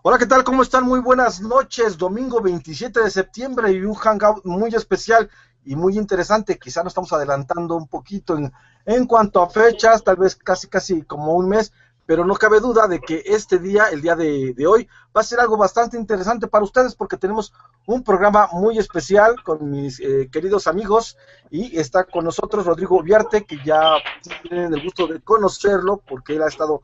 Hola, ¿qué tal? ¿Cómo están? Muy buenas noches. Domingo 27 de septiembre y un hangout muy especial y muy interesante. Quizá nos estamos adelantando un poquito en cuanto a fechas, tal vez casi como un mes, pero no cabe duda de que este día, el día de hoy, va a ser algo bastante interesante para ustedes porque tenemos un programa muy especial con mis queridos amigos y está con nosotros Rodrigo Viarte, que ya tienen el gusto de conocerlo porque él ha estado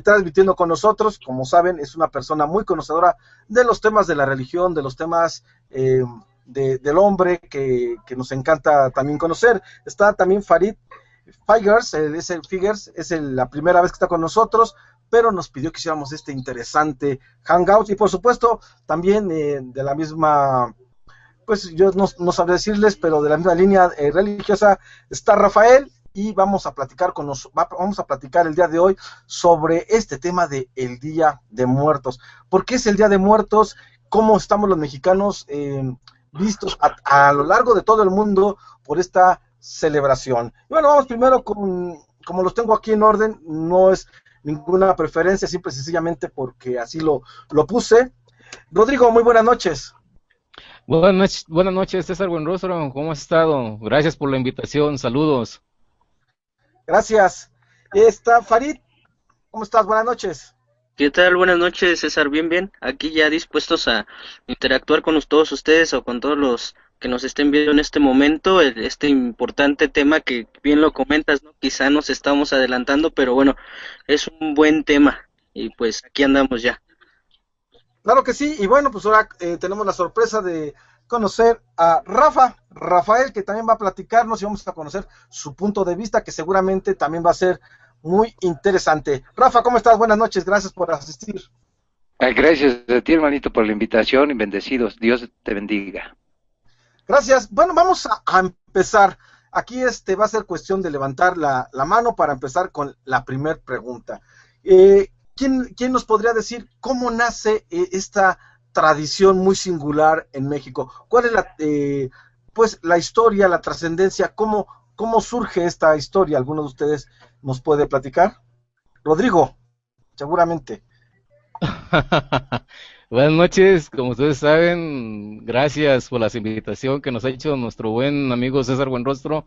transmitiendo con nosotros. Como saben, es una persona muy conocedora de los temas de la religión, de los temas del hombre que nos encanta también conocer. Está también Farid Figers, la primera vez que está con nosotros, pero nos pidió que hiciéramos este interesante hangout y por supuesto también de la misma, pues yo no sabré decirles, pero de la misma línea religiosa está Rafael y vamos a platicar el día de hoy sobre este tema de el Día de Muertos. ¿Por qué es el Día de Muertos? ¿Cómo estamos los mexicanos vistos a lo largo de todo el mundo por esta celebración? Y bueno, vamos primero como los tengo aquí en orden, no es ninguna preferencia, simple y sencillamente porque así lo puse. Rodrigo, muy buenas noches. Buenas noches, César Buenrostro, ¿cómo has estado? Gracias por la invitación, saludos. Gracias. Está Farid, ¿cómo estás? Buenas noches. ¿Qué tal? Buenas noches, César. Bien, bien. Aquí ya dispuestos a interactuar con todos ustedes o con todos los que nos estén viendo en este momento, este importante tema que bien lo comentas, ¿no? Quizá nos estamos adelantando, pero bueno, es un buen tema y pues aquí andamos ya. Claro que sí, y bueno, pues ahora tenemos la sorpresa de conocer a Rafael, que también va a platicarnos y vamos a conocer su punto de vista, que seguramente también va a ser muy interesante. Rafa, ¿cómo estás? Buenas noches, gracias por asistir. Ay, gracias a ti, hermanito, por la invitación y bendecidos. Dios te bendiga. Gracias. Bueno, vamos a empezar. Aquí va a ser cuestión de levantar la mano para empezar con la primera pregunta. ¿Quién nos podría decir cómo nace esta tradición muy singular en México? ¿Cuál es pues, la historia, la trascendencia? ¿Cómo surge esta historia? ¿Alguno de ustedes nos puede platicar? Rodrigo, seguramente. Buenas noches, como ustedes saben, gracias por la invitación que nos ha hecho nuestro buen amigo César Buenrostro.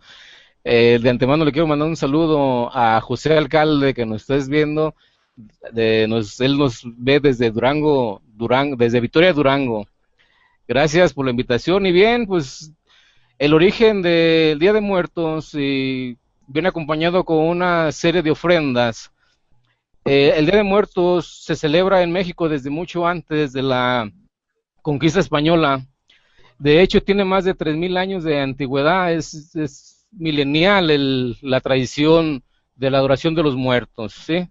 De antemano le quiero mandar un saludo a José Alcalde que nos estés viendo. Él nos ve desde desde Victoria, Durango. Gracias por la invitación y bien, pues el origen del Día de Muertos viene acompañado con una serie de ofrendas. El Día de Muertos se celebra en México desde mucho antes de la conquista española. De hecho, tiene más de 3000 años de antigüedad. Es milenial la tradición de la adoración de los muertos, ¿sí?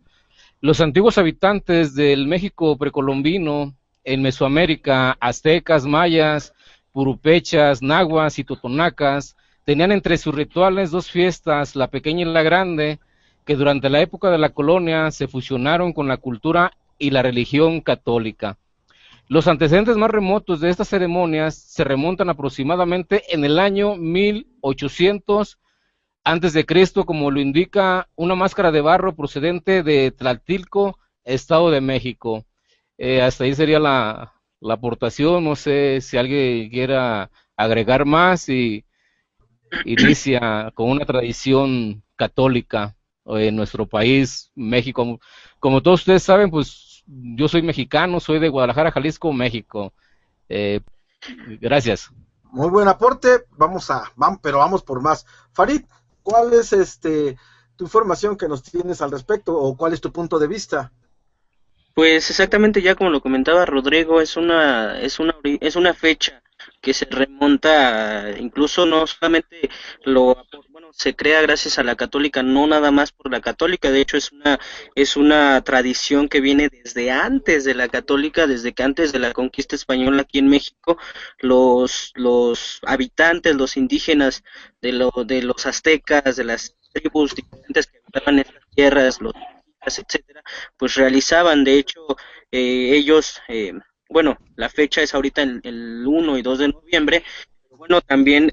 Los antiguos habitantes del México precolombino, en Mesoamérica, aztecas, mayas, purupechas, nahuas y totonacas, tenían entre sus rituales dos fiestas, la pequeña y la grande, que durante la época de la colonia se fusionaron con la cultura y la religión católica. Los antecedentes más remotos de estas ceremonias se remontan aproximadamente en el año 1800 antes de Cristo, como lo indica una máscara de barro procedente de Tlaltilco, Estado de México. Hasta ahí sería la aportación, no sé si alguien quiera agregar más y inicia con una tradición católica en nuestro país, México. Como todos ustedes saben, pues yo soy mexicano, soy de Guadalajara, Jalisco, México. Eh, Gracias. Muy buen aporte. Pero vamos por más. Farid, ¿cuál es tu información que nos tienes al respecto o cuál es tu punto de vista? Pues exactamente ya como lo comentaba Rodrigo, es una fecha que se remonta incluso no solamente bueno, se crea gracias a la católica, no nada más por la católica, de hecho es una tradición que viene desde antes de la católica, desde que antes de la conquista española aquí en México, los habitantes, los indígenas de los aztecas, de las tribus diferentes que habitaban estas tierras, los etcétera, pues realizaban, de hecho, ellos, bueno, la fecha es ahorita el 1 y 2 de noviembre, pero bueno, también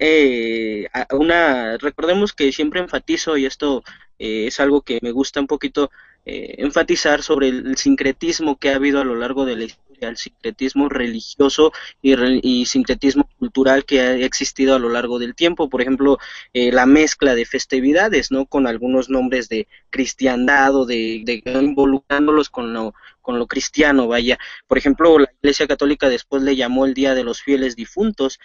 recordemos que siempre enfatizo, y esto es algo que me gusta un poquito enfatizar sobre el sincretismo que ha habido a lo largo de la historia justamente al sincretismo religioso y sincretismo cultural que ha existido a lo largo del tiempo. Por ejemplo, la mezcla de festividades, ¿no? Con algunos nombres de cristiandad o de involucrándolos con lo cristiano, vaya. Por ejemplo, la Iglesia Católica después le llamó el Día de los Fieles Difuntos,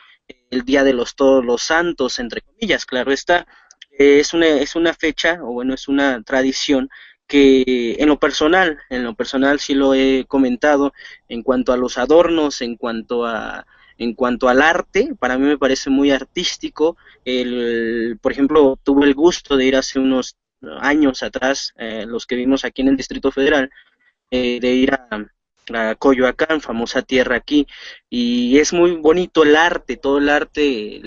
el Día de los Todos los Santos, entre comillas, claro está. Es una fecha, o bueno, es una tradición que en lo personal sí lo he comentado, en cuanto a los adornos, en cuanto al arte, para mí me parece muy artístico. Por ejemplo, tuve el gusto de ir hace unos años atrás, los que vimos aquí en el Distrito Federal, de ir a Coyoacán, famosa tierra aquí, y es muy bonito el arte, todo el arte,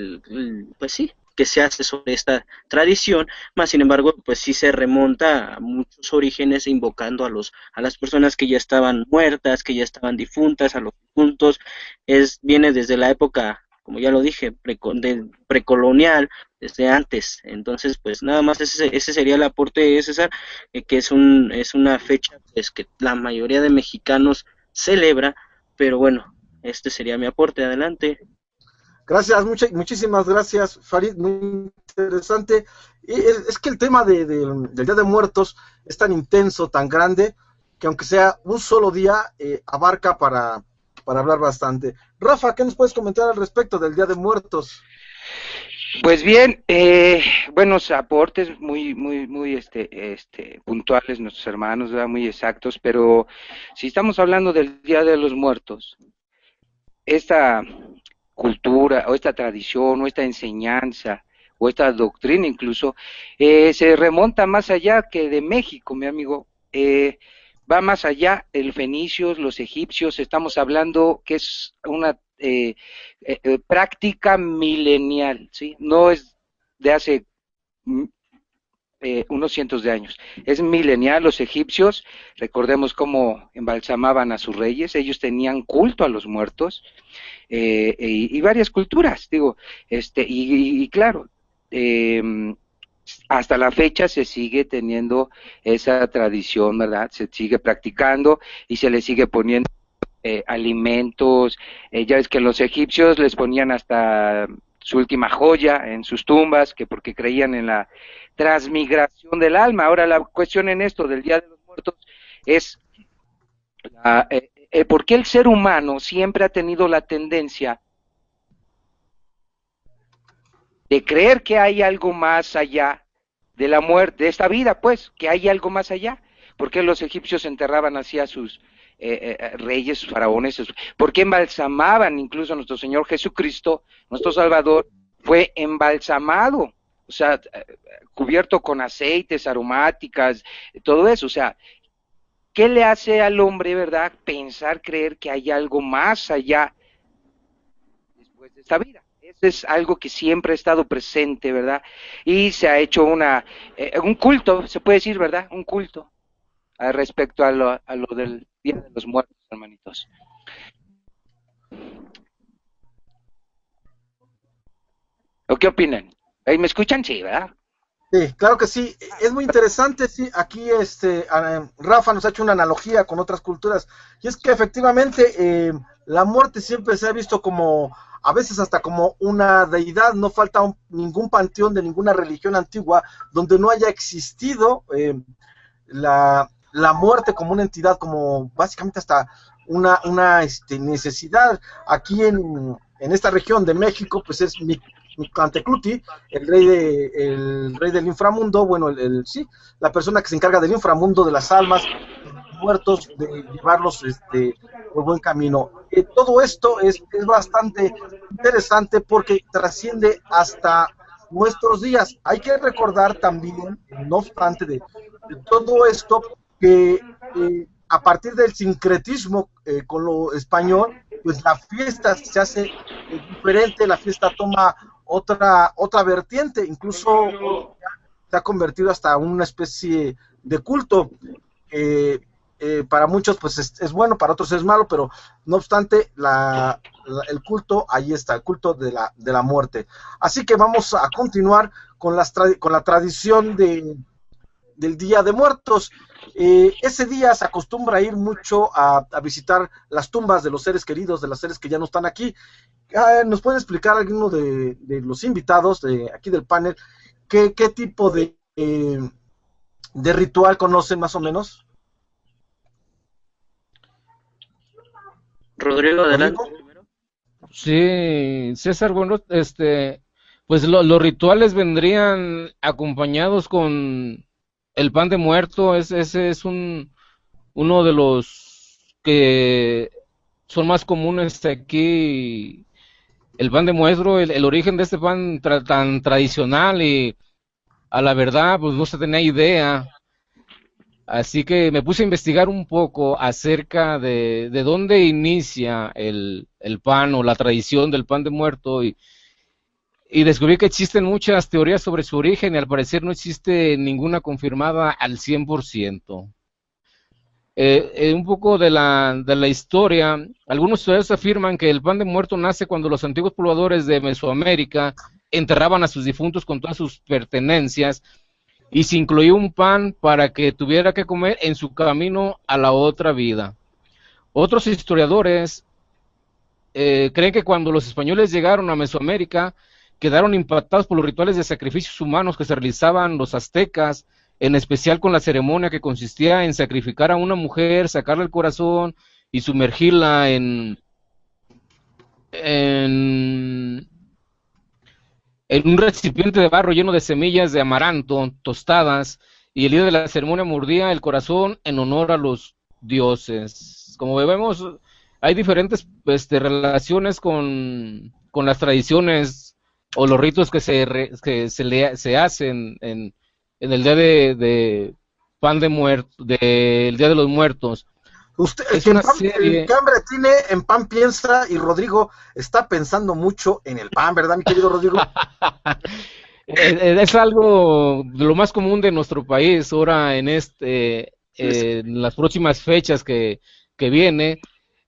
pues sí, que se hace sobre esta tradición, más sin embargo, pues sí se remonta a muchos orígenes invocando a las personas que ya estaban muertas, que ya estaban difuntas, a los difuntos, viene desde la época, como ya lo dije, precolonial, desde antes. Entonces, pues nada más ese sería el aporte, César, que es una fecha pues que la mayoría de mexicanos celebra, pero bueno, este sería mi aporte. Adelante. Gracias, muchísimas gracias, Farid, muy interesante. Y es que el tema del Día de Muertos es tan intenso, tan grande, que aunque sea un solo día, abarca para hablar bastante. Rafa, ¿qué nos puedes comentar al respecto del Día de Muertos? Pues bien, buenos aportes, muy puntuales nuestros hermanos, ¿verdad? Muy exactos, pero si estamos hablando del Día de los Muertos, esta cultura, o esta tradición, o esta enseñanza, o esta doctrina incluso, se remonta más allá que de México, mi amigo, va más allá, el fenicios, los egipcios, estamos hablando que es una práctica milenial, ¿sí? No es de hace unos cientos de años, es milenial. Los egipcios, recordemos cómo embalsamaban a sus reyes, ellos tenían culto a los muertos, y varias culturas, digo, y claro, hasta la fecha se sigue teniendo esa tradición, ¿verdad? Se sigue practicando y se le sigue poniendo alimentos. Ya ves que los egipcios les ponían hasta su última joya en sus tumbas, que porque creían en la transmigración del alma. Ahora la cuestión en esto del Día de los Muertos es por qué el ser humano siempre ha tenido la tendencia de creer que hay algo más allá de la muerte, de esta vida, pues, que hay algo más allá. ¿Por qué los egipcios enterraban así a sus reyes, sus faraones? ¿Por qué embalsamaban? Incluso nuestro Señor Jesucristo, nuestro Salvador, fue embalsamado, o sea, cubierto con aceites, aromáticas, todo eso. O sea, ¿qué le hace al hombre, verdad, pensar, creer que hay algo más allá después de esta vida? Eso es algo que siempre ha estado presente, ¿verdad? Y se ha hecho un culto, se puede decir, ¿verdad? Un culto respecto a lo del Día de los Muertos, hermanitos. ¿O qué opinan? ¿Me escuchan? Sí, ¿verdad? Sí, claro que sí, es muy interesante, sí, aquí Rafa nos ha hecho una analogía con otras culturas, y es que efectivamente la muerte siempre se ha visto como, a veces hasta como una deidad. No falta ningún panteón de ninguna religión antigua donde no haya existido la muerte como una entidad, como básicamente hasta una necesidad. Aquí en esta región de México, pues es Mictlantecutli, el rey del inframundo, bueno, sí, la persona que se encarga del inframundo, de las almas muertos, de llevarlos por buen camino. Todo esto es bastante interesante porque trasciende hasta nuestros días. Hay que recordar también, no obstante de todo esto, que a partir del sincretismo con lo español, pues la fiesta se hace diferente, la fiesta toma otra vertiente, incluso se ha convertido hasta una especie de culto. Para muchos pues es bueno, para otros es malo, pero no obstante el culto, ahí está, el culto de la muerte. Así que vamos a continuar con la tradición del Día de Muertos. Ese día se acostumbra a ir mucho a visitar las tumbas de los seres queridos, de los seres que ya no están aquí. ¿Nos puede explicar alguno de los invitados de aquí del panel qué tipo de ritual conocen más o menos? Rodrigo, adelante. Sí, César, bueno, pues los rituales vendrían acompañados con el pan de muerto. Ese es uno de los que son más comunes aquí. El pan de muerto, el origen de este pan tan tradicional, y a la verdad, pues no se tenía idea. Así que me puse a investigar un poco acerca de dónde inicia el pan o la tradición del pan de muerto, y descubrí que existen muchas teorías sobre su origen, y al parecer no existe ninguna confirmada al 100%. Un poco de la historia. Algunos estudios afirman que el pan de muerto nace cuando los antiguos pobladores de Mesoamérica enterraban a sus difuntos con todas sus pertenencias, y se incluyó un pan para que tuviera que comer en su camino a la otra vida. Otros historiadores creen que cuando los españoles llegaron a Mesoamérica, quedaron impactados por los rituales de sacrificios humanos que se realizaban los aztecas, en especial con la ceremonia que consistía en sacrificar a una mujer, sacarle el corazón y sumergirla en un recipiente de barro lleno de semillas de amaranto tostadas, y el líder de la ceremonia mordía el corazón en honor a los dioses. Como vemos, hay diferentes relaciones con las tradiciones o los ritos que se hacen en el día de pan de muerto, del Día de los Muertos. Usted, Es que una el que hambre tiene, en pan piensa, y Rodrigo está pensando mucho en el pan, ¿verdad, mi querido Rodrigo? Es algo de lo más común de nuestro país ahora en en las próximas fechas que viene.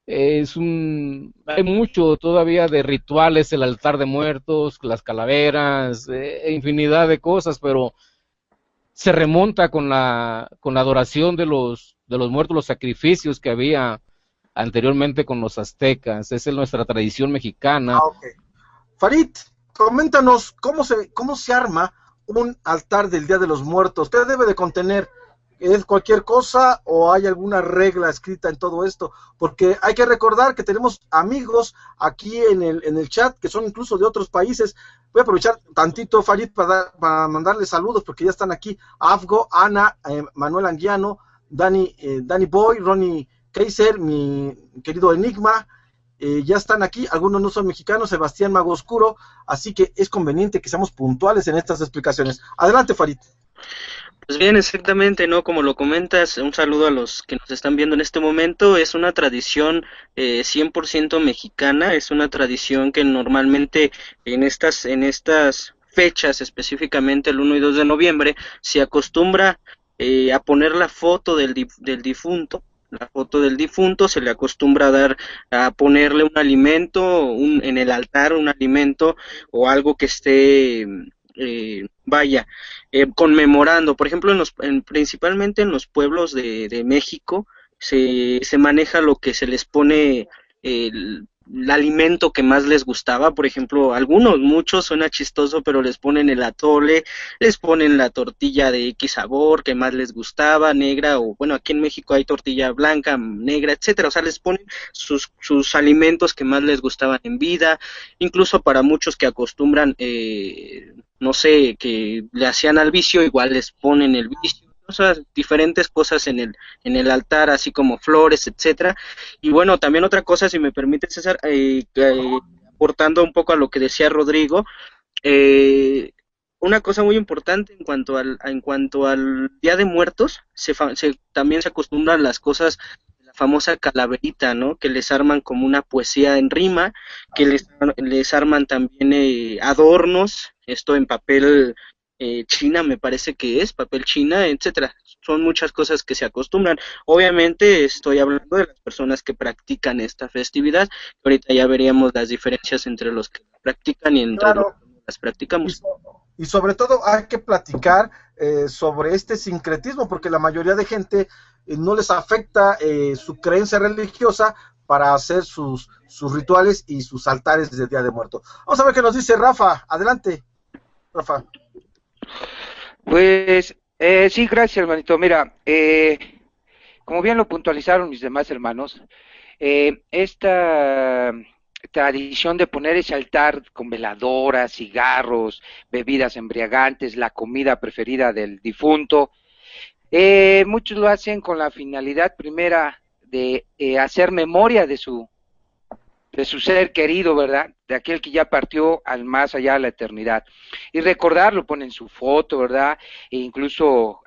Hay mucho todavía de rituales, el altar de muertos, las calaveras, infinidad de cosas, pero se remonta con la adoración de los muertos, los sacrificios que había anteriormente con los aztecas. Esa es nuestra tradición mexicana. Okay. Farid, coméntanos cómo se arma un altar del Día de los Muertos. ¿Qué debe de contener? ¿Es cualquier cosa o hay alguna regla escrita en todo esto? Porque hay que recordar que tenemos amigos aquí en el chat que son incluso de otros países. Voy a aprovechar tantito, Farid, para mandarles saludos, porque ya están aquí Afgo, Ana, Manuel Anguiano, Dani Boy, Ronnie Kaiser, mi querido Enigma, ya están aquí. Algunos no son mexicanos, Sebastián Mago Oscuro, así que es conveniente que seamos puntuales en estas explicaciones. Adelante, Farid. Pues bien, exactamente, ¿no? Como lo comentas, un saludo a los que nos están viendo en este momento. Es una tradición 100% mexicana, es una tradición que normalmente en estas fechas, específicamente el 1 y 2 de noviembre, se acostumbra a poner la foto del difunto. La foto del difunto se le acostumbra a ponerle un alimento, en el altar un alimento o algo que esté... conmemorando. Por ejemplo, principalmente en los pueblos de México se maneja lo que se les pone el alimento que más les gustaba. Por ejemplo, muchos suena chistoso, pero les ponen el atole, les ponen la tortilla de X sabor que más les gustaba, negra, o bueno, aquí en México hay tortilla blanca, negra, etcétera. O sea, les ponen sus alimentos que más les gustaban en vida. Incluso para muchos que acostumbran no sé, que le hacían al vicio, igual les ponen el vicio, o sea, diferentes cosas en el altar, así como flores, etcétera. Y bueno, también otra cosa, si me permite, César, aportando un poco a lo que decía Rodrigo, una cosa muy importante en cuanto al Día de Muertos, también se acostumbran las cosas, la famosa calaverita, ¿no? Que les arman como una poesía en rima, que les arman también adornos, esto en papel china, me parece que es papel china, etcétera. Son muchas cosas que se acostumbran. Obviamente estoy hablando de las personas que practican esta festividad. Ahorita ya veríamos las diferencias entre los que la practican y entre los que no las practicamos. y sobre todo hay que platicar sobre este sincretismo, porque la mayoría de gente no les afecta su creencia religiosa para hacer sus rituales y sus altares del Día de Muertos. Vamos a ver qué nos dice Rafa. Adelante, Rafa. Pues sí, gracias, hermanito. Mira, como bien lo puntualizaron mis demás hermanos, esta tradición de poner ese altar con veladoras, cigarros, bebidas embriagantes, la comida preferida del difunto, muchos lo hacen con la finalidad primera de hacer memoria de su ser querido, ¿verdad? De aquel que ya partió al más allá de la eternidad. Y recordarlo, ponen su foto, ¿verdad? E incluso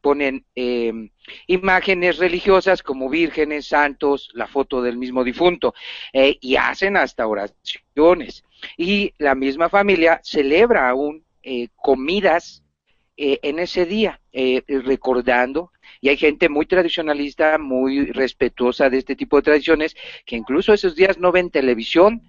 ponen imágenes religiosas como vírgenes, santos, la foto del mismo difunto, y hacen hasta oraciones. Y la misma familia celebra aún comidas en ese día, recordando, y hay gente muy tradicionalista, muy respetuosa de este tipo de tradiciones, que incluso esos días no ven televisión,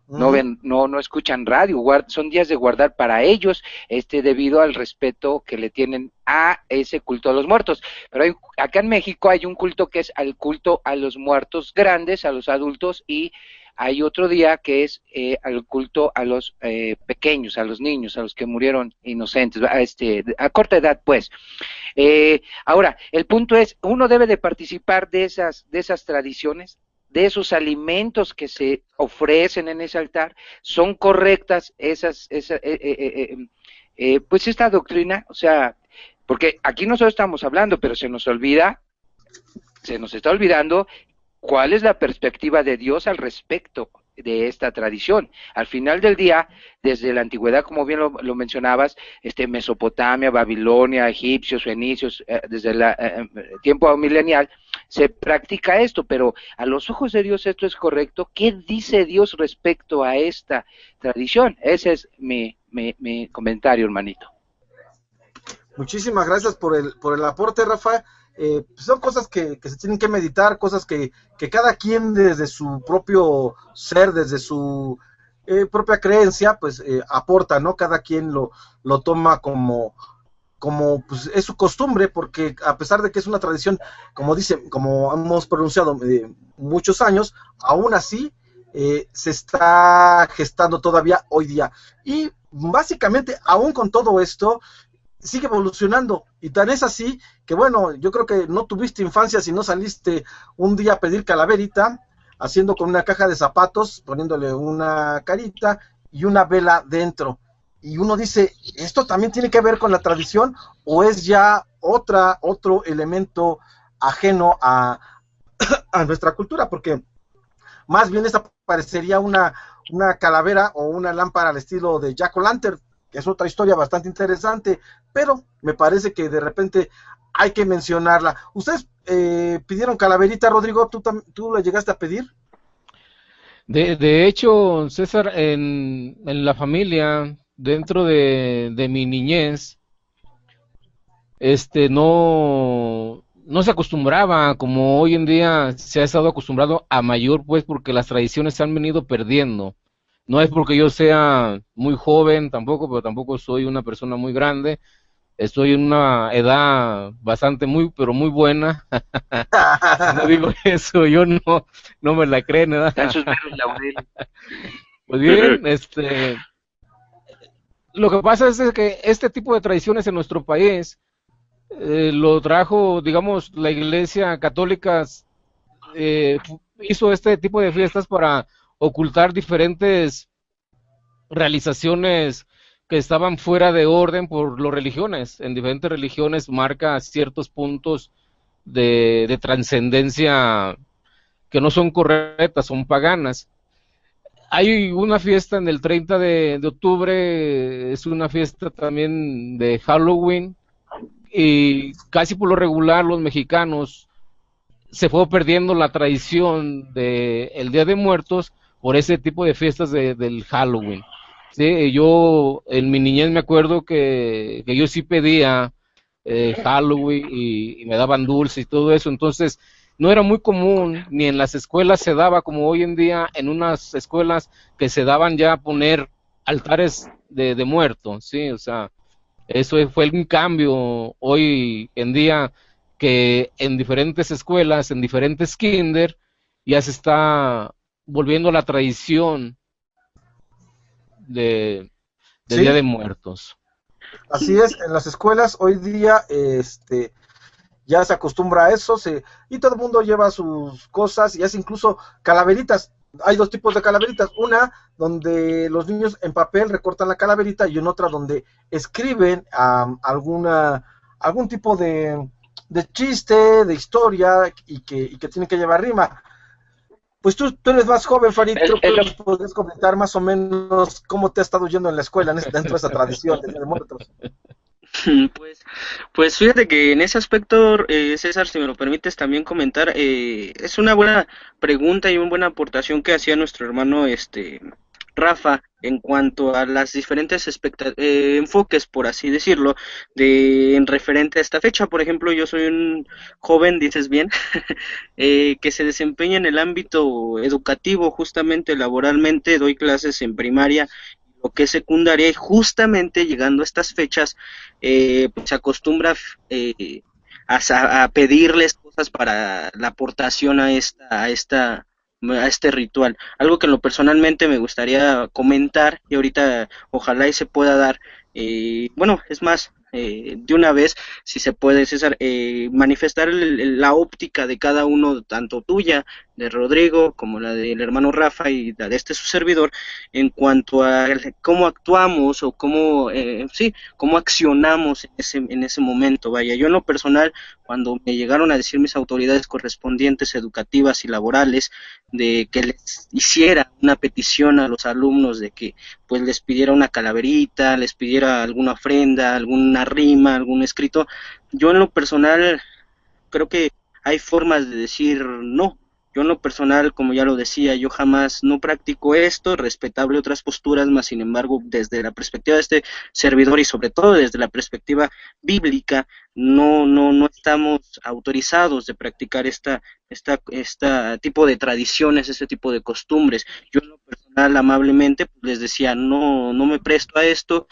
no ven, no escuchan radio, son días de guardar para ellos, debido al respeto que le tienen a ese culto a los muertos. Pero acá en México hay un culto que es el culto a los muertos grandes, a los adultos, y hay otro día que es al culto a los pequeños, a los niños, a los que murieron inocentes, a corta edad, pues. Ahora, el punto es, uno debe de participar de esas tradiciones, de esos alimentos que se ofrecen en ese altar. Son correctas pues esta doctrina, o sea, porque aquí nosotros estamos hablando, pero se nos está olvidando cuál es la perspectiva de Dios al respecto de esta tradición. Al final del día, desde la antigüedad, como bien lo mencionabas, Mesopotamia, Babilonia, egipcios, fenicios, desde el tiempo milenial, se practica esto, pero a los ojos de Dios esto es correcto. ¿Qué dice Dios respecto a esta tradición? Ese es mi comentario, hermanito. Muchísimas gracias por el aporte, Rafa. Son cosas que se tienen que meditar, cosas que cada quien desde su propio ser, desde su propia creencia, pues aporta, ¿no? Cada quien lo toma como pues es su costumbre, porque a pesar de que es una tradición, como hemos pronunciado muchos años, aún así se está gestando todavía hoy día. Y básicamente, aún con todo esto, sigue evolucionando, y tan es así que, bueno, yo creo que no tuviste infancia si no saliste un día a pedir calaverita, haciendo con una caja de zapatos, poniéndole una carita y una vela dentro, y uno dice, ¿esto también tiene que ver con la tradición, o es ya otro elemento ajeno a nuestra cultura? Porque más bien esta parecería una calavera o una lámpara al estilo de Jack-o'-lantern, que es otra historia bastante interesante, pero me parece que de repente hay que mencionarla. ¿Ustedes pidieron calaverita, Rodrigo? ¿Tú la llegaste a pedir? De hecho, César, en la familia, dentro de mi niñez, no se acostumbraba como hoy en día se ha estado acostumbrado a mayor, pues, porque las tradiciones se han venido perdiendo. No es porque yo sea muy joven tampoco, pero tampoco soy una persona muy grande. Estoy en una edad bastante pero muy buena. No digo eso, yo no me la creen, ¿verdad? Están sus meros laureles. Pues bien, lo que pasa es que este tipo de tradiciones en nuestro país lo trajo, digamos, la Iglesia Católica hizo este tipo de fiestas para ocultar diferentes realizaciones que estaban fuera de orden por las religiones. En diferentes religiones marca ciertos puntos de trascendencia que no son correctas, son paganas. Hay una fiesta en el 30 de octubre, es una fiesta también de Halloween, y casi por lo regular los mexicanos se fue perdiendo la tradición del Día de Muertos por ese tipo de fiestas del Halloween. Sí, yo en mi niñez me acuerdo que yo sí pedía Halloween y me daban dulces y todo eso, entonces no era muy común, ni en las escuelas se daba como hoy en día, en unas escuelas que se daban ya a poner altares de muertos, ¿sí? O sea, eso fue un cambio hoy en día que en diferentes escuelas, en diferentes kinder, ya se está volviendo a la tradición de, de Día Sí, de Muertos. así es, en las escuelas hoy día ya se acostumbra a eso, y todo el mundo lleva sus cosas y hace incluso calaveritas. Hay dos tipos de calaveritas, una donde los niños en papel recortan la calaverita y en otra donde escriben algún tipo de chiste, de historia y que tiene que llevar rima. Pues tú eres más joven, Farid, creo que nos podrías comentar más o menos cómo te ha estado yendo en la escuela dentro de esa tradición de Día de Muertos. Pues, pues fíjate que en ese aspecto, César, si me lo permites también comentar, es una buena pregunta y una buena aportación que hacía nuestro hermano Rafa en cuanto a las diferentes enfoques, por así decirlo, en referente a esta fecha. Por ejemplo, yo soy un joven, dices bien, que se desempeña en el ámbito educativo, justamente laboralmente, doy clases en primaria, lo que es secundaria, y justamente llegando a estas fechas, pues se acostumbra a pedirles cosas para la aportación a este ritual. Algo que en lo personalmente me gustaría comentar y ahorita ojalá y se pueda dar. Bueno, es más, de una vez, si se puede, César, manifestar la óptica de cada uno, tanto tuya, de Rodrigo, como la del hermano Rafa y la de su servidor, en cuanto a cómo actuamos o cómo, sí, cómo accionamos en ese momento. Vaya, yo en lo personal, cuando me llegaron a decir mis autoridades correspondientes educativas y laborales de que les hiciera una petición a los alumnos de que pues les pidiera una calaverita, les pidiera alguna ofrenda, alguna rima, algún escrito, yo en lo personal creo que hay formas de decir no. Yo en lo personal, como ya lo decía, yo jamás no practico esto, respetable otras posturas, más sin embargo, desde la perspectiva de este servidor y sobre todo desde la perspectiva bíblica, no estamos autorizados de practicar esta tipo de tradiciones, este tipo de costumbres. Yo en lo personal, amablemente, pues, les decía, no me presto a esto,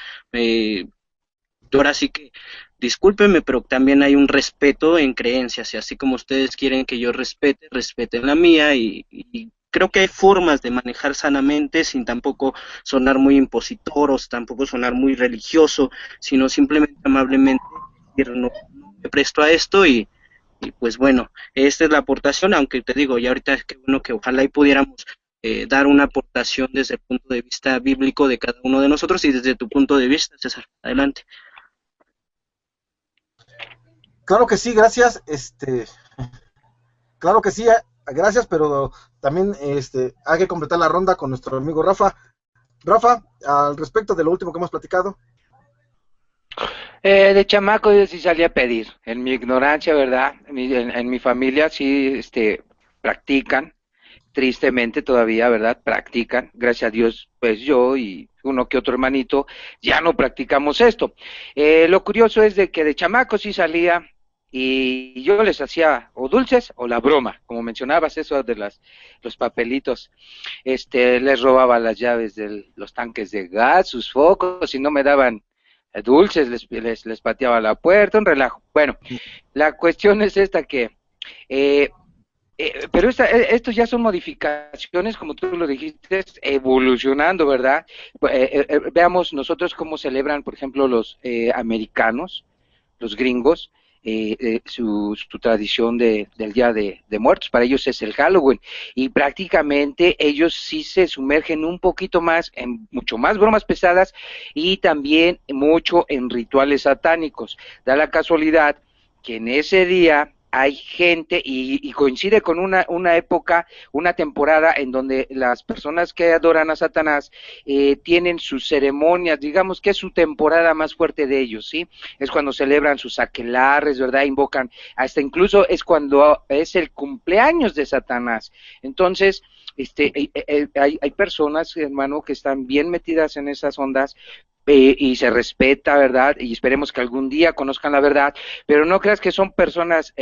ahora sí que discúlpenme, pero también hay un respeto en creencias, y así como ustedes quieren que yo respete, respeten la mía, y creo que hay formas de manejar sanamente sin tampoco sonar muy impositor o tampoco sonar muy religioso, sino simplemente amablemente decir no me presto a esto y pues bueno, esta es la aportación, aunque te digo, ya ahorita es que bueno que ojalá y pudiéramos dar una aportación desde el punto de vista bíblico de cada uno de nosotros y desde tu punto de vista, César. Adelante. Claro que sí, gracias. Claro que sí, gracias, pero también hay que completar la ronda con nuestro amigo Rafa. Rafa, al respecto de lo último que hemos platicado. De chamaco yo sí salía a pedir, en mi ignorancia, ¿verdad? En mi familia sí practican, tristemente todavía, ¿verdad? Practican, gracias a Dios, pues yo y uno que otro hermanito ya no practicamos esto. Lo curioso es de que de chamaco sí salía y yo les hacía o dulces o la broma, como mencionabas eso de los papelitos, les robaba las llaves de los tanques de gas, sus focos y no me daban dulces, les pateaba la puerta, un relajo. Bueno, la cuestión es esta que pero estos ya son modificaciones, como tú lo dijiste, evolucionando, ¿verdad? Veamos nosotros cómo celebran, por ejemplo, los americanos, los gringos, su tradición del Día de Muertos. Para ellos es el Halloween y prácticamente ellos sí se sumergen un poquito más en mucho más bromas pesadas y también mucho en rituales satánicos. Da la casualidad que en ese día hay gente y coincide con una época, una temporada en donde las personas que adoran a Satanás tienen sus ceremonias, digamos que es su temporada más fuerte de ellos, ¿sí? Es cuando celebran sus aquelarres, ¿verdad? Invocan, hasta incluso es cuando es el cumpleaños de Satanás. Entonces, hay personas, hermano, que están bien metidas en esas ondas, y se respeta, ¿verdad? Y esperemos que algún día conozcan la verdad, pero no creas que son personas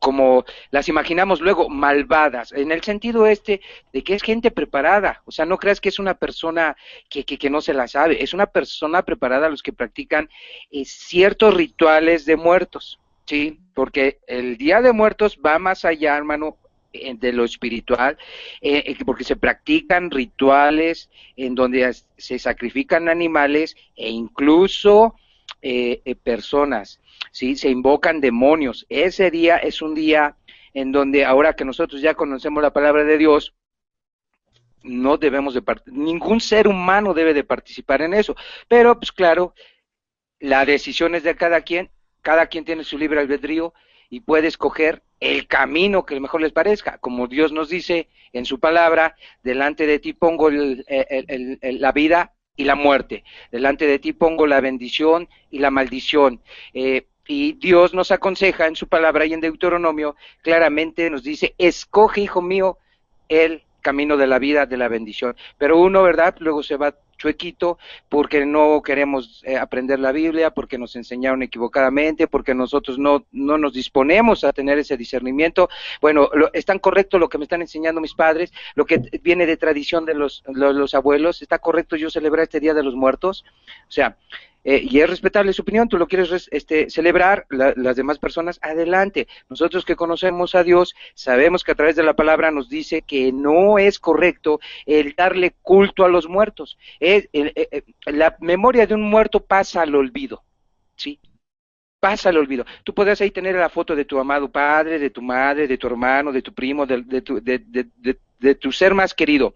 como las imaginamos luego, malvadas, en el sentido de que es gente preparada. O sea, no creas que es una persona que no se la sabe, es una persona preparada los que practican ciertos rituales de muertos, ¿sí? Porque el Día de Muertos va más allá, hermano, de lo espiritual, porque se practican rituales en donde se sacrifican animales e incluso personas, ¿sí? Se invocan demonios. Ese día es un día en donde, ahora que nosotros ya conocemos la palabra de Dios, no debemos ningún ser humano debe de participar en eso, pero pues claro, la decisión es de cada quien tiene su libre albedrío y puede escoger el camino que mejor les parezca, como Dios nos dice en su palabra: delante de ti pongo la vida y la muerte, delante de ti pongo la bendición y la maldición. Y Dios nos aconseja en su palabra, y en Deuteronomio claramente nos dice: escoge, hijo mío, el camino de la vida, de la bendición. Pero uno, ¿verdad?, luego se va chuequito porque no queremos aprender la Biblia, porque nos enseñaron equivocadamente, porque nosotros no nos disponemos a tener ese discernimiento. Bueno, es tan correcto lo que me están enseñando mis padres, lo que viene de tradición de los abuelos. ¿Está correcto yo celebrar este Día de los Muertos? O sea, y es respetable su opinión. Tú lo quieres celebrar, las demás personas, adelante. Nosotros que conocemos a Dios sabemos que a través de la palabra nos dice que no es correcto el darle culto a los muertos. La memoria de un muerto pasa al olvido, ¿sí? Pasa al olvido. Tú podrás ahí tener la foto de tu amado padre, de tu madre, de tu hermano, de tu primo, de tu ser más querido.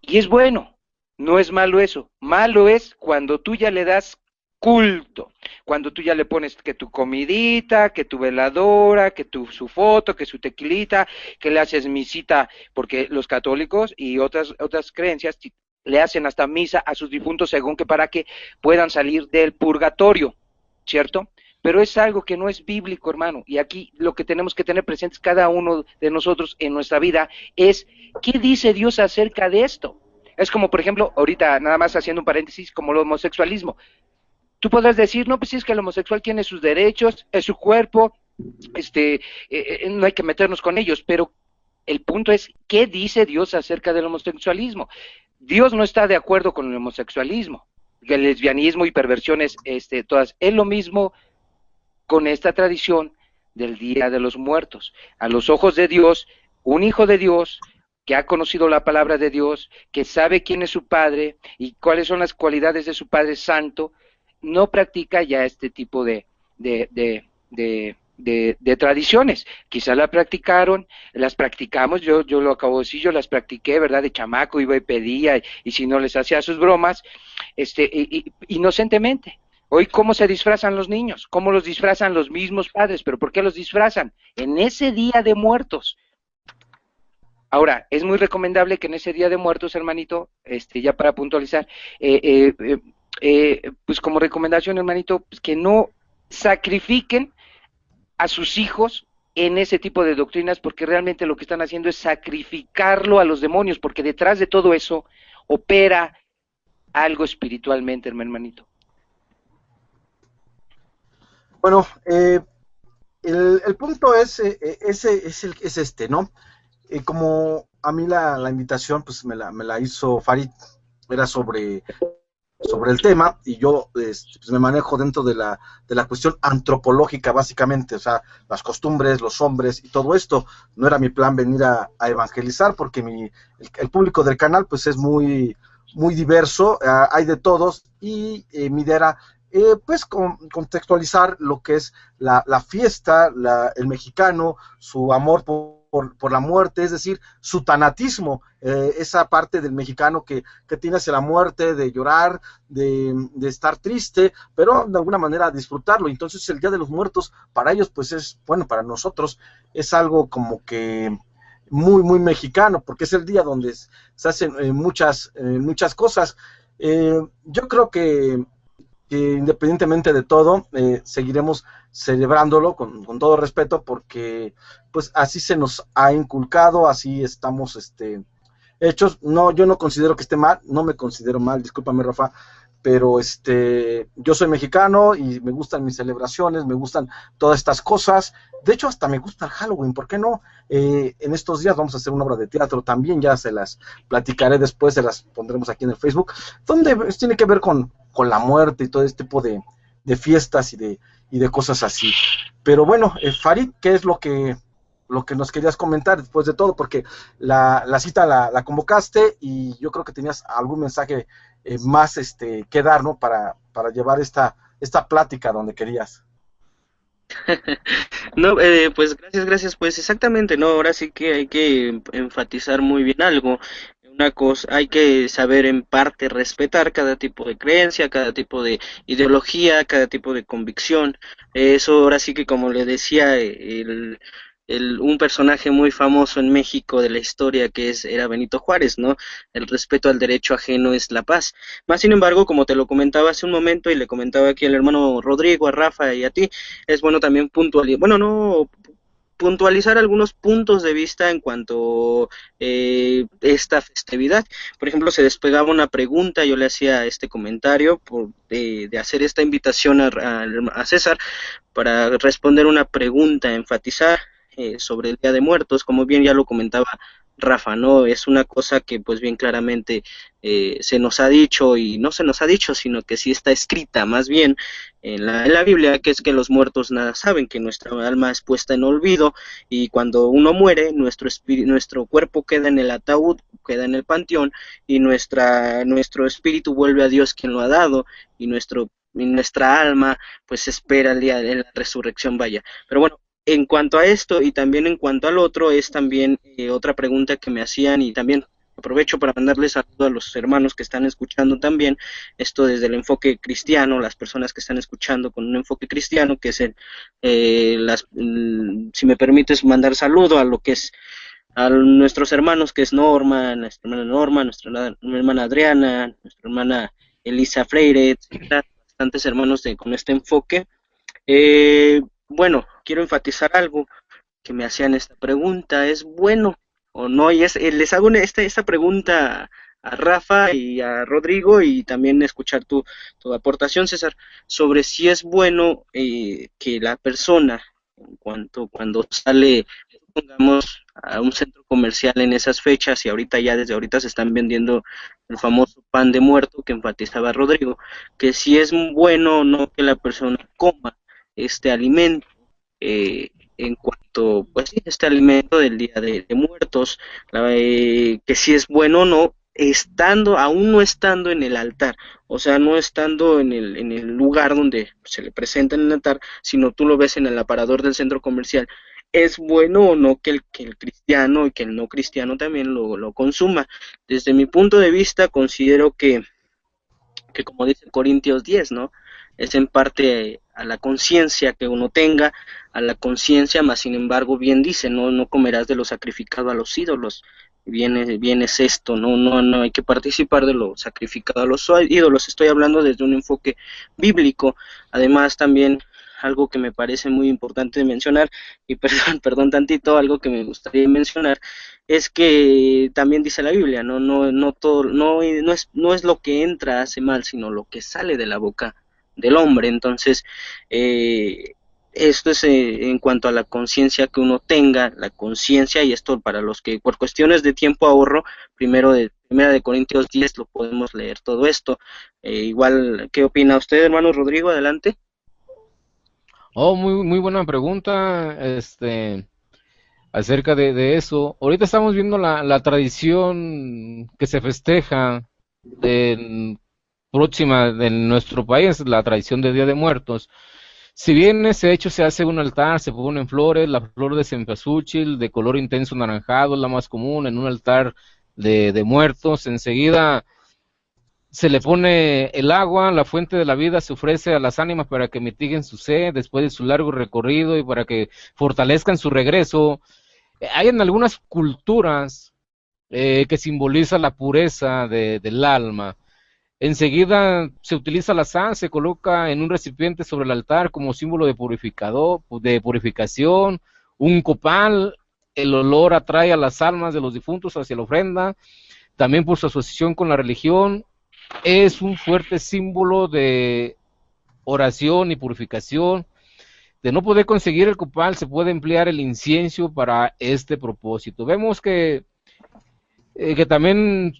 Y es bueno. No es malo eso. Malo es cuando tú ya le das culto, cuando tú ya le pones que tu comidita, que tu veladora, que su foto, que su tequilita, que le haces misita, porque los católicos y otras creencias le hacen hasta misa a sus difuntos según que para que puedan salir del purgatorio, ¿cierto? Pero es algo que no es bíblico, hermano, y aquí lo que tenemos que tener presentes cada uno de nosotros en nuestra vida es: ¿qué dice Dios acerca de esto? Es como, por ejemplo, ahorita nada más haciendo un paréntesis, como el homosexualismo. Tú podrás decir: no, pues sí, es que el homosexual tiene sus derechos, es su cuerpo, no hay que meternos con ellos, pero el punto es: ¿qué dice Dios acerca del homosexualismo? Dios no está de acuerdo con el homosexualismo, el lesbianismo y perversiones, todas. Es lo mismo con esta tradición del Día de los Muertos. A los ojos de Dios, un hijo de Dios que ha conocido la palabra de Dios, que sabe quién es su Padre y cuáles son las cualidades de su Padre Santo, no practica ya este tipo de tradiciones. Quizá las practicamos, yo lo acabo de decir, yo las practiqué, ¿verdad? De chamaco iba y pedía, y si no les hacía sus bromas, inocentemente. Hoy, ¿cómo se disfrazan los niños? ¿Cómo los disfrazan los mismos padres? ¿Pero por qué los disfrazan? En ese Día de Muertos. Ahora, es muy recomendable que en ese Día de Muertos, hermanito, ya para puntualizar, pues como recomendación, hermanito, pues que no sacrifiquen a sus hijos en ese tipo de doctrinas, porque realmente lo que están haciendo es sacrificarlo a los demonios, porque detrás de todo eso opera algo espiritualmente, hermanito. Bueno, el punto es ¿no? Como a mí la invitación pues me la hizo Farid, era sobre el tema, y yo pues me manejo dentro de la cuestión antropológica básicamente, o sea, las costumbres, los hombres y todo esto. No era mi plan venir a evangelizar, porque el público del canal pues es muy diverso, hay de todos, y mi idea era pues contextualizar lo que es la fiesta, el mexicano, su amor por la muerte, es decir, su tanatismo, esa parte del mexicano que tiene hacia la muerte, de llorar, de estar triste, pero de alguna manera disfrutarlo. Entonces el Día de los Muertos para ellos pues es, bueno, para nosotros es algo como que muy mexicano, porque es el día donde se hacen muchas cosas. Yo creo que independientemente de todo, seguiremos celebrándolo con todo respeto, porque pues así se nos ha inculcado, así estamos hechos. No, yo no considero que esté mal, no me considero mal, discúlpame, Rafa, pero yo soy mexicano y me gustan mis celebraciones, me gustan todas estas cosas. De hecho, hasta me gusta el Halloween, ¿por qué no? En estos días vamos a hacer una obra de teatro también, ya se las platicaré después, se las pondremos aquí en el Facebook, donde tiene que ver con la muerte y todo este tipo de fiestas y de cosas así. Pero bueno, Farid, ¿qué es lo que nos querías comentar después de todo? Porque la cita la convocaste y yo creo que tenías algún mensaje más que dar, ¿no? Para llevar esta plática donde querías. No, pues gracias, pues exactamente, no, ahora sí que hay que enfatizar muy bien algo. Una cosa, hay que saber en parte respetar cada tipo de creencia, cada tipo de ideología, cada tipo de convicción. Eso ahora sí que como le decía un personaje muy famoso en México de la historia era Benito Juárez, ¿no? El respeto al derecho ajeno es la paz. Más sin embargo, como te lo comentaba hace un momento y le comentaba aquí al hermano Rodrigo, a Rafa y a ti, es bueno también puntualizar algunos puntos de vista en cuanto esta festividad. Por ejemplo, se despegaba una pregunta, yo le hacía este comentario de hacer esta invitación a César para responder una pregunta, enfatizar sobre el Día de Muertos, como bien ya lo comentaba Rafa, ¿no? Es una cosa que pues bien claramente se nos ha dicho, y no se nos ha dicho, sino que sí está escrita más bien en la Biblia, que es que los muertos nada saben, que nuestra alma es puesta en olvido, y cuando uno muere, nuestro cuerpo queda en el ataúd, queda en el panteón, y nuestro espíritu vuelve a Dios quien lo ha dado, y nuestra alma pues espera el día de la resurrección, vaya. Pero bueno, en cuanto a esto y también en cuanto al otro, es también otra pregunta que me hacían, y también aprovecho para mandarles saludos a los hermanos que están escuchando también, esto desde el enfoque cristiano, las personas que están escuchando con un enfoque cristiano, que es si me permites mandar saludo a lo que es a nuestros hermanos, que es nuestra hermana Norma, nuestra hermana Adriana, nuestra hermana Elisa Freire, etcétera, bastantes hermanos con este enfoque. Bueno, quiero enfatizar algo que me hacían esta pregunta, ¿es bueno o no? Y les hago esta pregunta a Rafa y a Rodrigo, y también escuchar tu aportación, César, sobre si es bueno que la persona, cuando sale, pongamos, a un centro comercial en esas fechas, y desde ahorita se están vendiendo el famoso pan de muerto que enfatizaba Rodrigo, que si es bueno o no que la persona coma este alimento, en cuanto, pues sí, este alimento del Día de Muertos, que si es bueno o no, aún no estando en el altar, o sea, no estando en el lugar donde se le presenta en el altar, sino tú lo ves en el aparador del centro comercial. ¿Es bueno o no que el cristiano y que el no cristiano también lo consuma? Desde mi punto de vista, considero que como dice Corintios 10, ¿no? Es en parte a la conciencia que uno tenga, a la conciencia, más sin embargo bien dice, no comerás de lo sacrificado a los ídolos. Bien es esto, no hay que participar de lo sacrificado a los ídolos. Estoy hablando desde un enfoque bíblico. Además también algo que me parece muy importante mencionar, y perdón tantito, algo que me gustaría mencionar, es que también dice la Biblia, no todo, no es lo que entra hace mal, sino lo que sale de la boca del hombre. Entonces, esto es en cuanto a la conciencia que uno tenga, la conciencia, y esto para los que por cuestiones de tiempo ahorro, Primera de Corintios 10 lo podemos leer todo esto. Igual, ¿qué opina usted, hermano Rodrigo? Adelante. Oh, muy buena pregunta, acerca de eso. Ahorita estamos viendo la tradición que se festeja próxima en nuestro país, la tradición de Día de Muertos. Si bien ese hecho se hace un altar, se ponen flores, la flor de cempasúchil de color intenso anaranjado es la más común en un altar de muertos. Enseguida se le pone el agua, la fuente de la vida se ofrece a las ánimas para que mitiguen su sed después de su largo recorrido y para que fortalezcan su regreso. Hay en algunas culturas que simboliza la pureza del alma. Enseguida se utiliza la sal, se coloca en un recipiente sobre el altar como símbolo de purificación, un copal, el olor atrae a las almas de los difuntos hacia la ofrenda, también por su asociación con la religión. es un fuerte símbolo de oración y purificación. De no poder conseguir el copal, se puede emplear el incienso para este propósito. Vemos que también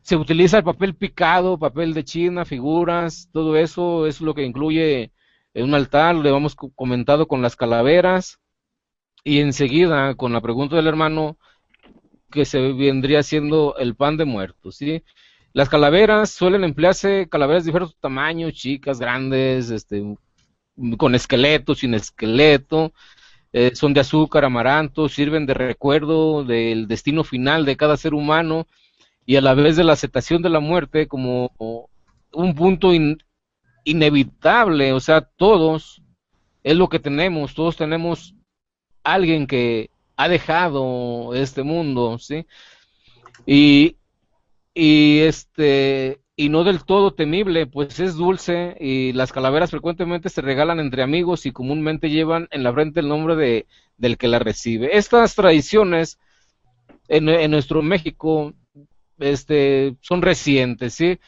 se utiliza el papel picado, papel de China, figuras, todo eso es lo que incluye en un altar. Le hemos comentado con las calaveras, y enseguida con la pregunta del hermano, que se vendría siendo el pan de muertos, ¿sí? Las calaveras suelen emplearse, calaveras de diversos tamaños, chicas, grandes, con esqueleto, sin esqueleto, son de azúcar, amaranto, sirven de recuerdo del destino final de cada ser humano y a la vez de la aceptación de la muerte como un punto inevitable. O sea, todos es lo que tenemos, todos tenemos alguien que ha dejado este mundo, ¿sí? Y, y no del todo temible, pues es dulce, y las calaveras frecuentemente se regalan entre amigos y comúnmente llevan en la frente el nombre del que la recibe. Estas tradiciones en nuestro México son recientes, ¿sí?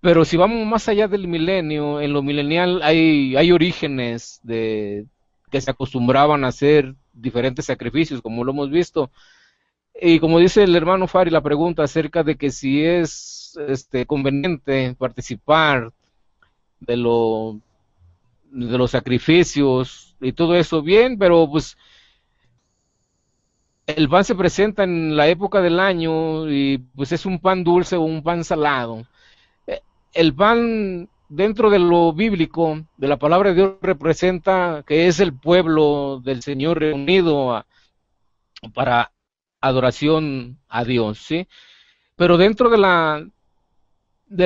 Pero si vamos más allá del milenio, en lo milenial hay orígenes que se acostumbraban a hacer diferentes sacrificios, como lo hemos visto. Y como dice el hermano Fari, la pregunta acerca de que si es conveniente participar de de los sacrificios y todo eso, bien, pero pues el pan se presenta en la época del año y pues es un pan dulce o un pan salado. El pan, dentro de lo bíblico, de la palabra de Dios, representa que es el pueblo del Señor reunido para adoración a Dios, ¿sí? Pero dentro de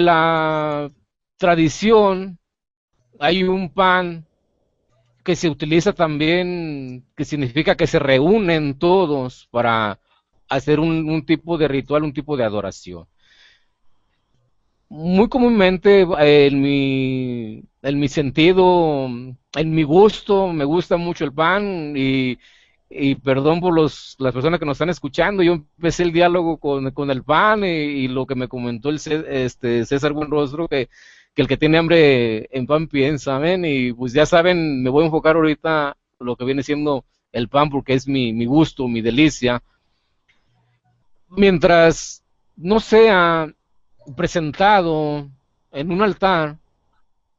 la tradición hay un pan que se utiliza también, que significa que se reúnen todos para hacer un tipo de ritual, un tipo de adoración. Muy comúnmente en mi sentido, en mi gusto, me gusta mucho el pan y perdón por las personas que nos están escuchando. Yo empecé el diálogo con el pan y lo que me comentó César Buenrostro, que el que tiene hambre en pan piensa, amén. Y pues ya saben, me voy a enfocar ahorita lo que viene siendo el pan porque es mi gusto, mi delicia. Mientras no sea presentado en un altar,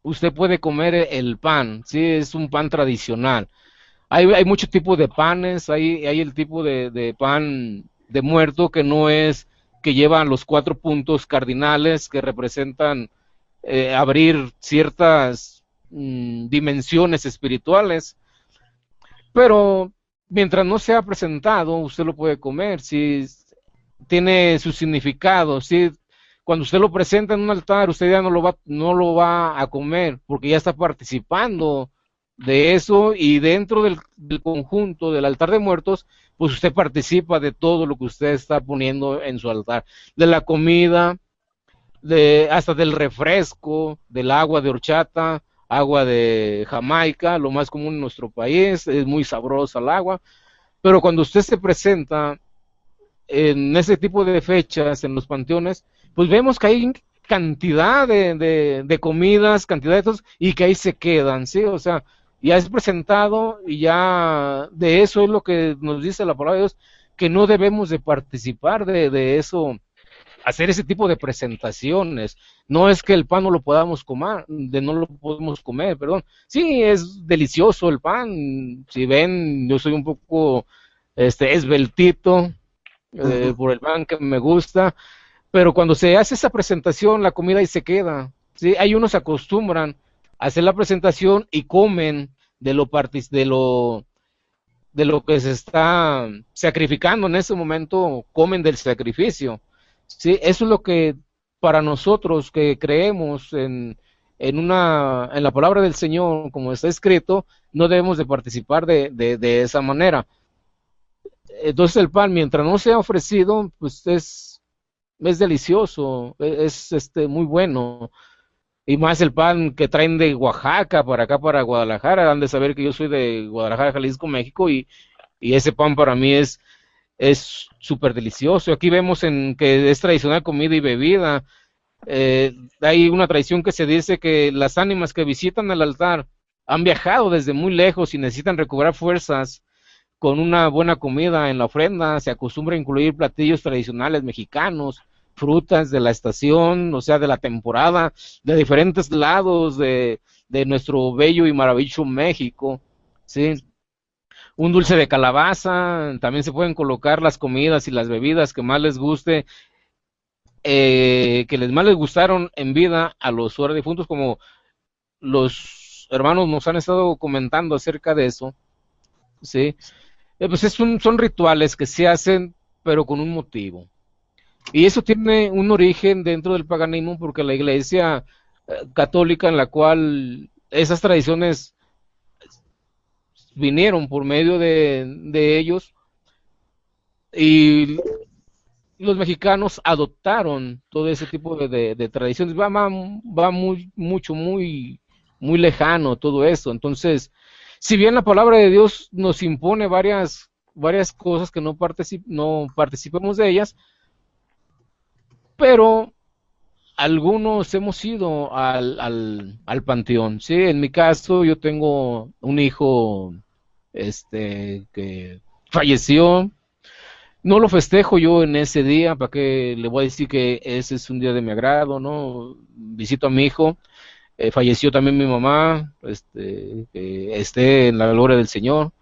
usted puede comer el pan, ¿sí? Es un pan tradicional. Hay muchos tipos de panes, hay el tipo de pan de muerto que no es, que lleva los 4 puntos cardinales que representan abrir ciertas dimensiones espirituales, pero mientras no sea presentado, usted lo puede comer, si tiene su significado, si cuando usted lo presenta en un altar, usted ya no lo va a comer, porque ya está participando de eso, y dentro del conjunto del altar de muertos, pues usted participa de todo lo que usted está poniendo en su altar, de la comida, hasta del refresco, del agua de horchata, agua de Jamaica, lo más común en nuestro país, es muy sabrosa el agua, pero cuando usted se presenta en ese tipo de fechas en los panteones, pues vemos que hay cantidad de comidas, cantidad de estos, y que ahí se quedan, ¿sí? O sea, ya es presentado y ya de eso es lo que nos dice la palabra de Dios, que no debemos de participar de eso, hacer ese tipo de presentaciones. No es que el pan no lo podamos comer, no lo podemos comer, perdón. Sí, es delicioso el pan. Si ven, yo soy un poco esbeltito por el pan que me gusta, pero cuando se hace esa presentación, la comida ahí se queda. Sí, hay unos se acostumbran a hacer la presentación y comen de lo que se está sacrificando en ese momento, comen del sacrificio. Sí, eso es lo que para nosotros que creemos en la palabra del Señor, como está escrito, no debemos de participar de esa manera. Entonces el pan, mientras no sea ofrecido, pues es delicioso, es muy bueno. Y más el pan que traen de Oaxaca para acá, para Guadalajara. Han de saber que yo soy de Guadalajara, Jalisco, México, y ese pan para mí es es súper delicioso. Aquí vemos en que es tradicional comida y bebida. Hay una tradición que se dice que las ánimas que visitan el altar han viajado desde muy lejos y necesitan recobrar fuerzas con una buena comida en la ofrenda. Se acostumbra a incluir platillos tradicionales mexicanos, frutas de la estación, o sea, de la temporada, de diferentes lados de nuestro bello y maravilloso México, ¿sí? Un dulce de calabaza, también se pueden colocar las comidas y las bebidas que más les guste, que más les gustaron en vida a los fuera difuntos, como los hermanos nos han estado comentando acerca de eso, ¿sí? Pues son rituales que se hacen, pero con un motivo. Y eso tiene un origen dentro del paganismo, porque la iglesia católica, en la cual esas tradiciones vinieron por medio de ellos, y los mexicanos adoptaron todo ese tipo de tradiciones. Va muy lejano todo eso. Entonces, si bien la palabra de Dios nos impone varias cosas que no participemos de ellas, pero algunos hemos ido al panteón, ¿sí? En mi caso, yo tengo un hijo que falleció. No lo festejo yo en ese día, para que le voy a decir que ese es un día de mi agrado, ¿no? Visito a mi hijo. Falleció también mi mamá, que esté en la gloria del Señor.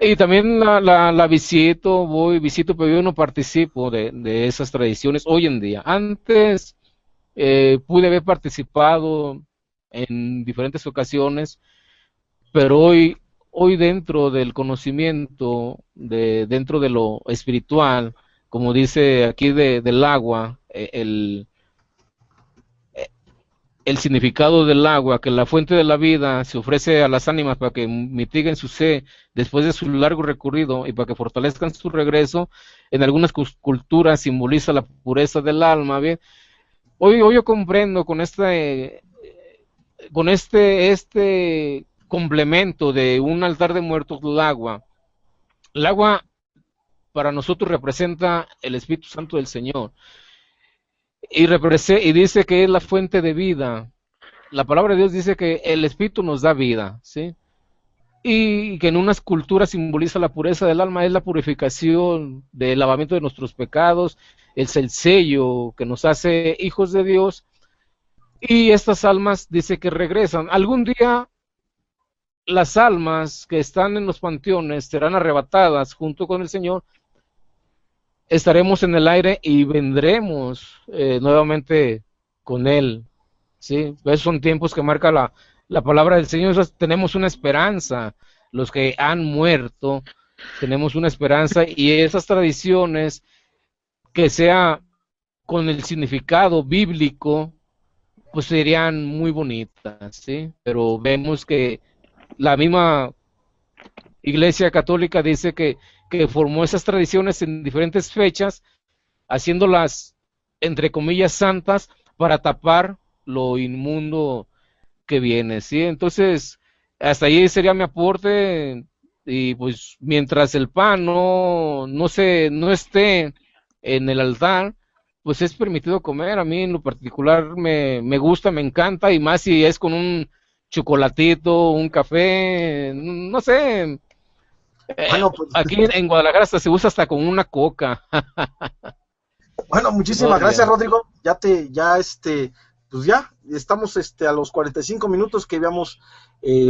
Y también la visito, pero yo no participo de esas tradiciones hoy en día. Antes pude haber participado en diferentes ocasiones, pero hoy dentro del conocimiento, dentro de lo espiritual, como dice aquí del agua, el significado del agua, que la fuente de la vida se ofrece a las ánimas para que mitiguen su sed después de su largo recorrido y para que fortalezcan su regreso. En algunas culturas simboliza la pureza del alma, ¿bien? Hoy yo comprendo con este complemento de un altar de muertos, el agua. El agua para nosotros representa el Espíritu Santo del Señor. Y dice que es la fuente de vida. La palabra de Dios dice que el Espíritu nos da vida, ¿sí? Y que en unas culturas simboliza la pureza del alma, es la purificación del lavamiento de nuestros pecados, es el sello que nos hace hijos de Dios. Y estas almas dice que regresan. Algún día las almas que están en los panteones serán arrebatadas junto con el Señor. Estaremos en el aire y vendremos nuevamente con Él, ¿sí? Esos son tiempos que marca la palabra del Señor. Tenemos una esperanza, los que han muerto, tenemos una esperanza, y esas tradiciones que sea con el significado bíblico, pues serían muy bonitas, ¿sí? Pero vemos que la misma Iglesia Católica dice que formó esas tradiciones en diferentes fechas, haciéndolas, entre comillas, santas, para tapar lo inmundo que viene, ¿sí? Entonces, hasta ahí sería mi aporte, y pues mientras el pan no esté en el altar, pues es permitido comer. A mí en lo particular me gusta, me encanta, y más si es con un chocolatito, un café, no sé. Bueno, pues, aquí en Guadalajara hasta se usa hasta con una coca. bueno, muchísimas gracias, Rodrigo. Pues ya estamos a los 45 minutos que habíamos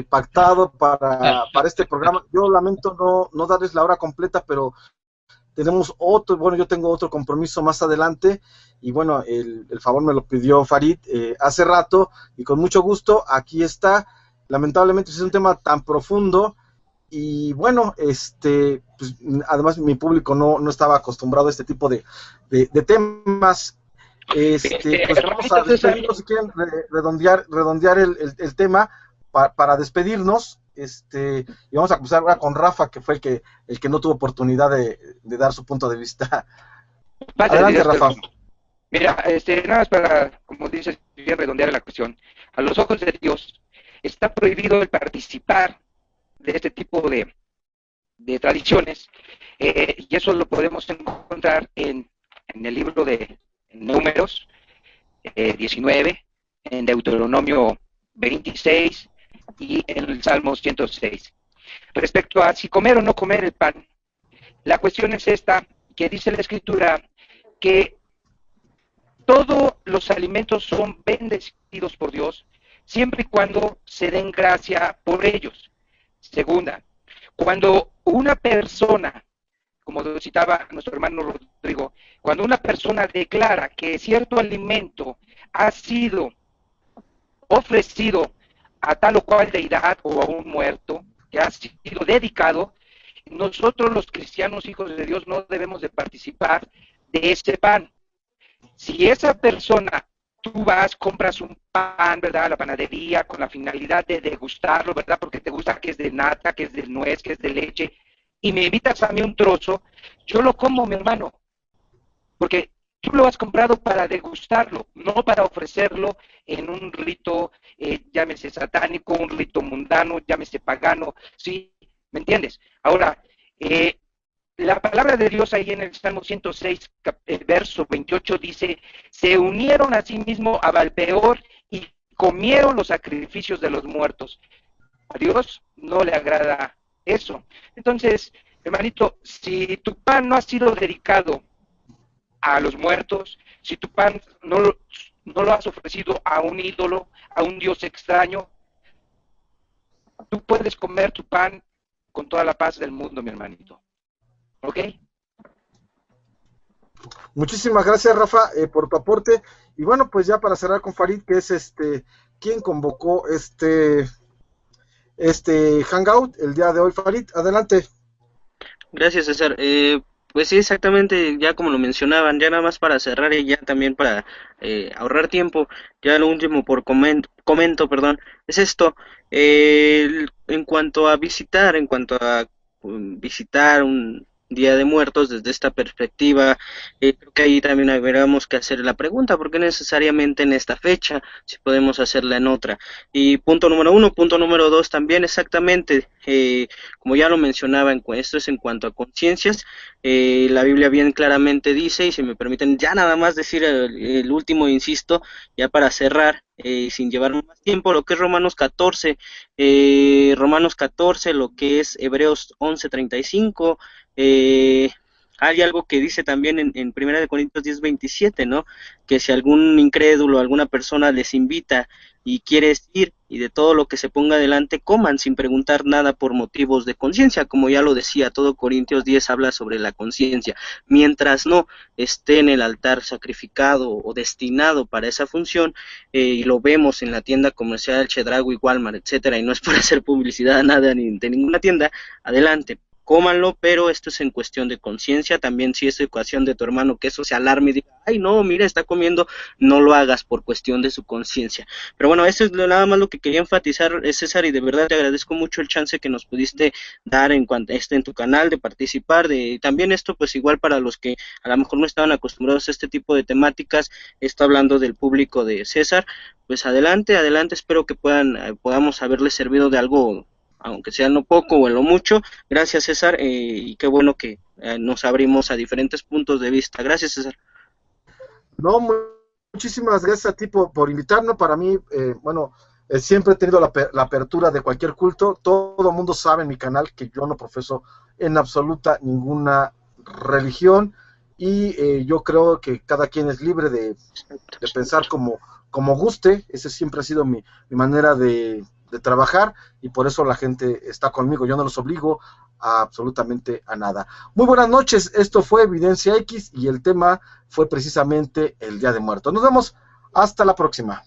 pactado para este programa. Yo lamento no darles la hora completa, pero tenemos yo tengo otro compromiso más adelante, y bueno, el favor me lo pidió Farid hace rato, y con mucho gusto aquí está. Lamentablemente es un tema tan profundo, y bueno, pues además mi público no estaba acostumbrado a este tipo de temas. Pues vamos a despedirnos, si quieren redondear el tema para despedirnos. Y vamos a comenzar ahora con Rafa, que fue el que no tuvo oportunidad de dar su punto de vista. Adelante, Rafa. Mira, nada más para, como dices, bien redondear la cuestión. A los ojos de Dios está prohibido el participar de este tipo de tradiciones, y eso lo podemos encontrar en el libro de Números 19, en Deuteronomio 26 y en el Salmo 106. Respecto a si comer o no comer el pan, la cuestión es esta, que dice la Escritura que todos los alimentos son bendecidos por Dios, siempre y cuando se den gracia por ellos. Segunda, cuando una persona, como citaba nuestro hermano Rodrigo, cuando una persona declara que cierto alimento ha sido ofrecido a tal o cual deidad o a un muerto, que ha sido dedicado, nosotros los cristianos hijos de Dios no debemos de participar de ese pan. Si esa persona, tú vas, compras un pan, ¿verdad?, a la panadería con la finalidad de degustarlo, ¿verdad?, porque te gusta que es de nata, que es de nuez, que es de leche, y me invitas a mí un trozo, yo lo como, mi hermano, porque tú lo has comprado para degustarlo, no para ofrecerlo en un rito, llámese satánico, un rito mundano, llámese pagano, ¿sí? ¿Me entiendes? Ahora, la palabra de Dios ahí en el Salmo 106, verso 28 dice, se unieron a sí mismo a Balpeor y comieron los sacrificios de los muertos. A Dios no le agrada eso. Entonces, hermanito, si tu pan no ha sido dedicado a los muertos, si tu pan no lo has ofrecido a un ídolo, a un Dios extraño, tú puedes comer tu pan con toda la paz del mundo, mi hermanito. ¿Ok? Muchísimas gracias, Rafa, por tu aporte. Y bueno, pues ya para cerrar con Farid, que es quien convocó este hangout el día de hoy. Farid, adelante. Gracias, César. Pues sí, exactamente, ya como lo mencionaban, ya nada más para cerrar y ya también para ahorrar tiempo, ya lo último comento, perdón, es esto, en cuanto a visitar un Día de Muertos desde esta perspectiva, creo que ahí también habríamos que hacer la pregunta, ¿por qué necesariamente en esta fecha, si podemos hacerla en otra? Y punto número 1, punto número 2 también exactamente, como ya lo mencionaba, esto es en cuanto a conciencias, la Biblia bien claramente dice, y si me permiten ya nada más decir el último, insisto, ya para cerrar, sin llevar más tiempo, lo que es Romanos 14, lo que es Hebreos 11:35, hay algo que dice también en 1 Corintios 10:27, ¿no? Que si algún incrédulo, alguna persona les invita y quieres ir, y de todo lo que se ponga adelante coman sin preguntar nada por motivos de conciencia, como ya lo decía, todo Corintios 10 habla sobre la conciencia, mientras no esté en el altar sacrificado o destinado para esa función, y lo vemos en la tienda comercial Chedraui, Walmart, etcétera, y no es por hacer publicidad a nada ni de ninguna tienda, adelante, cómanlo, pero esto es en cuestión de conciencia. También si es ecuación de tu hermano que eso se alarme y diga, ay no, mira, está comiendo, no lo hagas por cuestión de su conciencia. Pero bueno, eso es nada más lo que quería enfatizar, César, y de verdad te agradezco mucho el chance que nos pudiste dar en cuanto en tu canal, de participar, de también esto pues igual para los que a lo mejor no estaban acostumbrados a este tipo de temáticas, está hablando del público de César, pues adelante, espero que podamos haberles servido de algo, aunque sea no poco o en lo mucho. Gracias, César, y qué bueno que nos abrimos a diferentes puntos de vista. Gracias, César. No, muchísimas gracias a ti por invitarnos. Para mí, bueno, siempre he tenido la apertura de cualquier culto. Todo el mundo sabe en mi canal que yo no profeso en absoluta ninguna religión, y yo creo que cada quien es libre de pensar como guste. Esa siempre ha sido mi manera de trabajar, y por eso la gente está conmigo. Yo no los obligo a absolutamente a nada. Muy buenas noches, esto fue Evidencia X y el tema fue precisamente el Día de Muertos. Nos vemos, hasta la próxima.